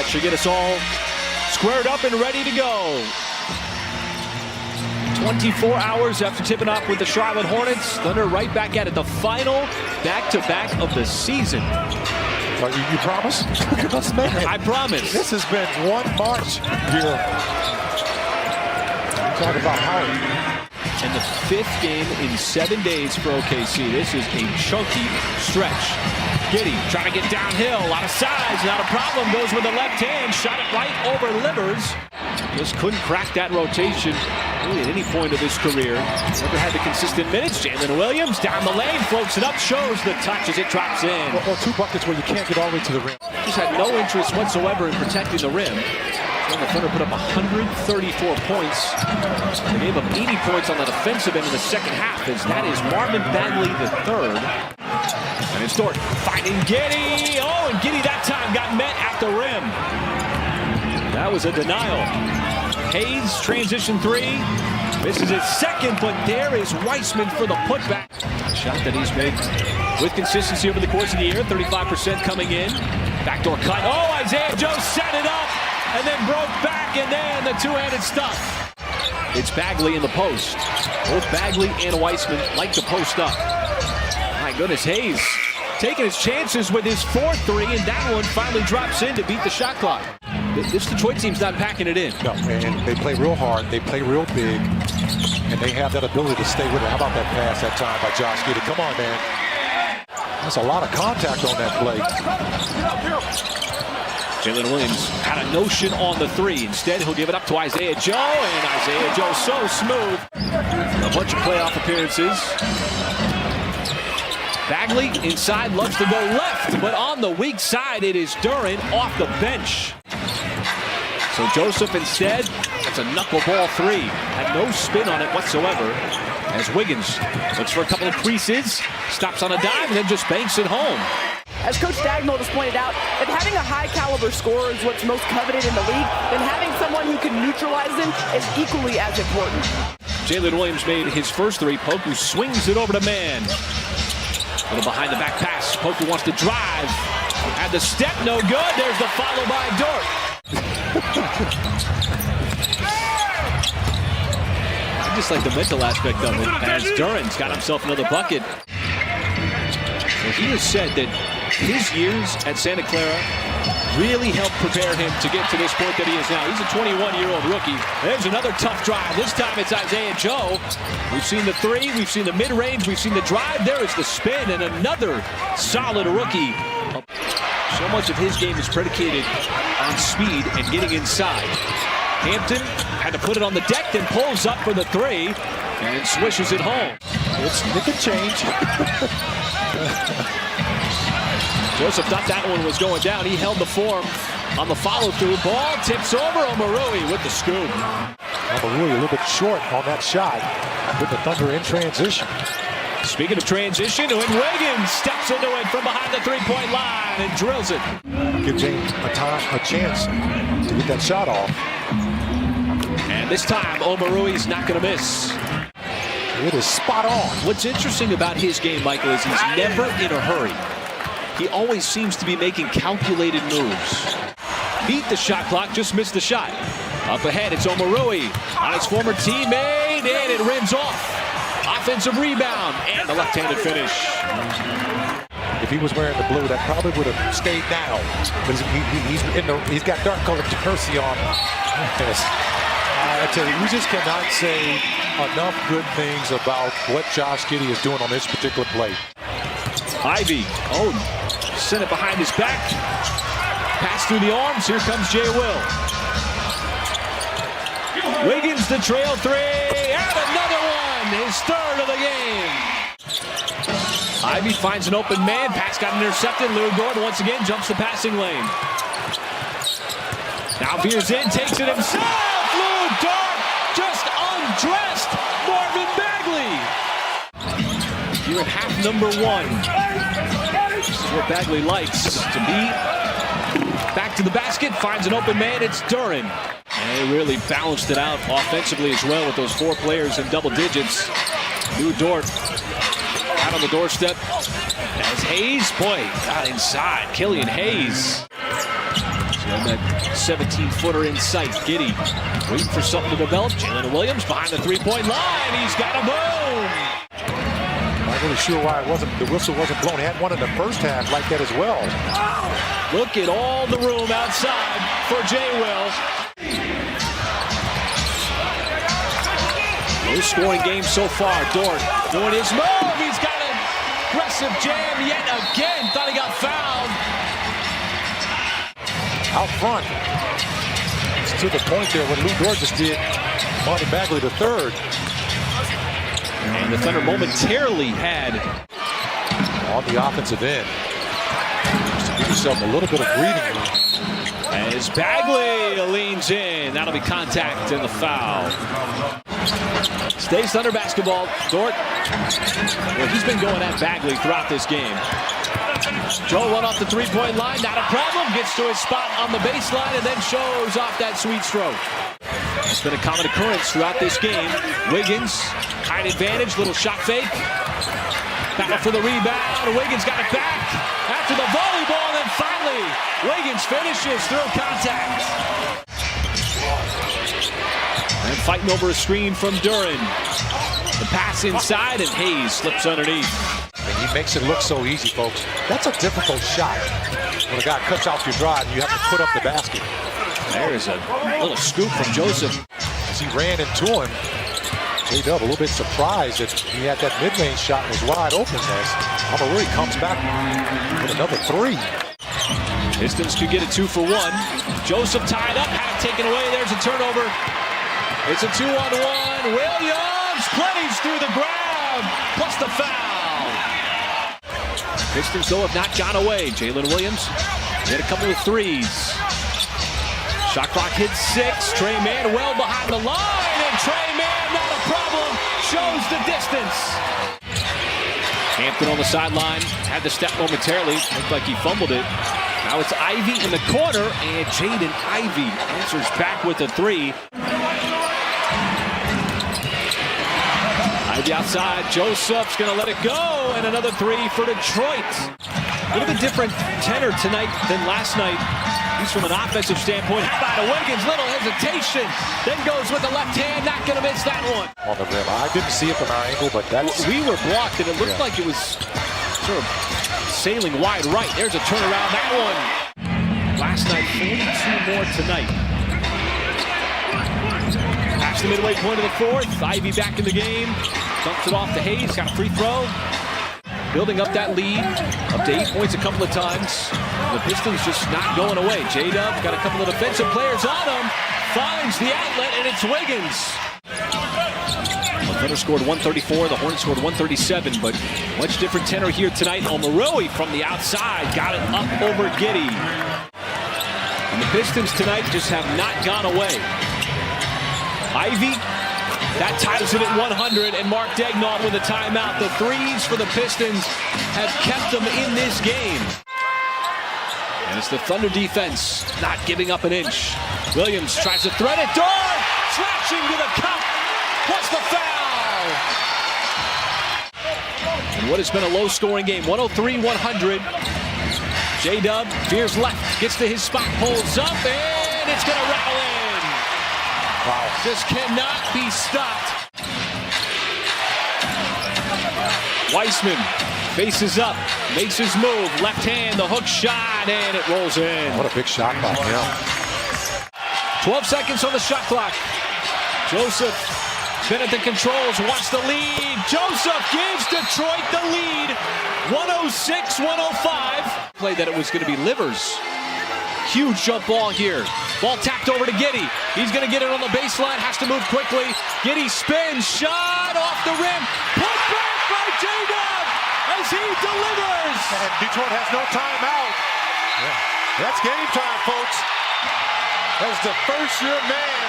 That should get us all squared up and ready to go. 24 hours after tipping off with the Charlotte Hornets, Thunder right back at it. The final back-to-back of the season. You promise? Look at us, man. I promise. This has been one march here. Talk about Howard. And the 5th game in 7 days for OKC. This is a chunky stretch. Giddey trying to get downhill. A lot of size, not a problem. Goes with the left hand. Shot it right over Livers. Just couldn't crack that rotation really at any point of his career. Never had the consistent minutes. Jalen Williams down the lane, floats it up, shows the touch as it drops in. Well, 2 buckets where you can't get all the way to the rim. Just had no interest whatsoever in protecting the rim. And the Thunder put up 134 points. They gave up 80 points on the defensive end in the second half, as that is Marvin Bagley III. And it's Dort finding Giddey. Oh, and Giddey that time got met at the rim. That was a denial. Hayes, transition 3. Misses his second, but there is Weissman for the putback. Shot that he's made with consistency over the course of the year. 35% coming in. Backdoor cut. Oh, Isaiah Joe set it up and then broke back, and then the two-handed stuff. It's Bagley in the post. Both Bagley and Weissman like to post up. My goodness, Hayes taking his chances with his 4-3, and that one finally drops in to beat the shot clock. This Detroit team's not packing it in. No, and they play real hard, they play real big, and they have that ability to stay with it. How about that pass that time by Josh Giddey? Come on, man. That's a lot of contact on that play. Jalen Williams had a notion on the 3. Instead, he'll give it up to Isaiah Joe, and Isaiah Joe so smooth. A bunch of playoff appearances. Bagley inside, loves to go left, but on the weak side, it is Duren off the bench. So Joseph instead, that's a knuckleball 3. Had no spin on it whatsoever, as Wiggins looks for a couple of creases, stops on a dive, and then just banks it home. As Coach Dagnall just pointed out, if having a high-caliber scorer is what's most coveted in the league, then having someone who can neutralize them is equally as important. Jalen Williams made his first 3. Poku swings it over to Mann. A little behind the back pass. Poku wants to drive. Had the step, no good. There's the follow by Dort. I just like the mental aspect of it, as Duren's got himself another bucket. Well, he has said that his years at Santa Clara really helped prepare him to get to this point that he is now. He's a 21-year-old rookie. There's another tough drive. This time it's Isaiah Joe. We've seen the 3, we've seen the mid-range, we've seen the drive. There is the spin, and another solid rookie. So much of his game is predicated on speed and getting inside. Hampton had to put it on the deck, then pulls up for the 3, and swishes it home. It can change. Joseph thought that one was going down. He held the form on the follow-through. Ball tips over. Omarui with the scoop. Omarui a little bit short on that shot with the Thunder in transition. Speaking of transition, and Wiggins steps into it from behind the three-point line and drills it. Give James a chance to get that shot off. And this time, Omarui's not going to miss. It is spot on. What's interesting about his game, Michael, is he's never in a hurry. He always seems to be making calculated moves. Beat the shot clock, just missed the shot. Up ahead, it's Omarui on his former teammate, and it rims off. Offensive rebound, and the left-handed finish. If he was wearing the blue, that probably would have stayed down. But he's got dark-colored jersey on. Yes. I tell you, we just cannot say enough good things about what Josh Giddey is doing on this particular play. Ivy, sent it behind his back. Pass through the arms, here comes Jay Will. Wiggins the trail 3, and another one, his 3rd of the game. Ivy finds an open man, pass got intercepted. Lou Dort once again jumps the passing lane. Now veers in, takes it himself. Lou Dort just undressed Marvin Bagley. Here at half number 1. This is what Bagley likes, to be back to the basket, finds an open man, it's Duren. And they really balanced it out offensively as well with those 4 players in double digits. Lou Dort out on the doorstep as Hayes, boy, got inside. Killian Hayes. So And that 17-footer in sight. Giddy waiting for something to develop. Jalen Williams behind the three-point line. He's got a boom. Not really sure why the whistle wasn't blown. He had one in the first half like that as well. Look at all the room outside for Jay Will. Low scoring game so far. Dort doing his move. He's got an aggressive jam yet again. Thought he got fouled. Out front. It's to the point there when Lou Dort just did Marvin Bagley the third. And the Thunder momentarily had On the offensive end. Just to give yourself a little bit of breathing room. as Bagley leans in. That'll be contact and the foul. Stays Thunder basketball. Dort, well, he's been going at Bagley throughout this game. Joe run off the three-point line, not a problem. Gets to his spot on the baseline and then shows off that sweet stroke. It's been a common occurrence throughout this game. Wiggins, height advantage, little shot fake. Battle for the rebound. Wiggins got it back after the volleyball, and then finally Wiggins finishes through contact. And fighting over a screen from Duren. The pass inside, and Hayes slips underneath. And he makes it look so easy, folks. That's a difficult shot. When a guy cuts off your drive, you have to put up the basket. There's a little scoop from Joseph. As he ran into him, J-Dub a little bit surprised that he had that mid-range shot and was wide open as Amarui comes back with another three. Pistons could get a 2-for-1. Joseph tied up, had it taken away. There's a turnover. It's a 2-on-1. Williams plays through the grab, plus the foul. Pistons, though, have not gone away. Jalen Williams hit a couple of threes. Shot clock hits 6. Trey Mann well behind the line, and Trey Mann, not a problem, shows the distance. Hampton on the sideline, had the step momentarily. Looked like he fumbled it. Now it's Ivy in the corner, and Jaden Ivey answers back with a three. Ivy outside, Joseph's gonna let it go, and another three for Detroit. A little bit different tenor tonight than last night. He's from an offensive standpoint. How about a Wiggins? Little hesitation. Then goes with the left hand. Not going to miss that one. On the rim. I didn't see it from our angle, but that's... We were blocked, and it looked like it was sort of sailing wide right. There's a turnaround. That one. Last night, 42 more tonight. Past the midway point of the fourth. Ivy back in the game. Dumps it off to Hayes. Got a free throw. Building up that lead, up to 8 points a couple of times. The Pistons just not going away. J-Dub got a couple of defensive players on him, finds the outlet, and it's Wiggins. The Thunder scored 134, the Hornets scored 137, but much different tenor here tonight. Omarui from the outside got it up over Giddy. And the Pistons tonight just have not gone away. Ivy. That ties it at 100, and Mark Degnaud with a timeout. The threes for the Pistons have kept them in this game. And it's the Thunder defense not giving up an inch. Williams tries to thread it. Dort slashing to the cup. What's the foul? And what has been a low-scoring game, 103-100. J-Dub veers left, gets to his spot, pulls up, and it's going to rattle in. Wow. Just cannot be stopped. Weissman faces up, makes his move, left hand, the hook shot, and it rolls in. What a big shot by him. 12 seconds on the shot clock. Joseph been at the controls, wants the lead. Joseph gives Detroit the lead, 106-105. Played that it was going to be Livers. Huge jump ball here. Ball tapped over to Giddy. He's going to get it on the baseline, has to move quickly. Giddy spins, shot off the rim. Put back by J-Dub as he delivers. And Detroit has no timeout. Yeah. That's game time, folks. As the first-year man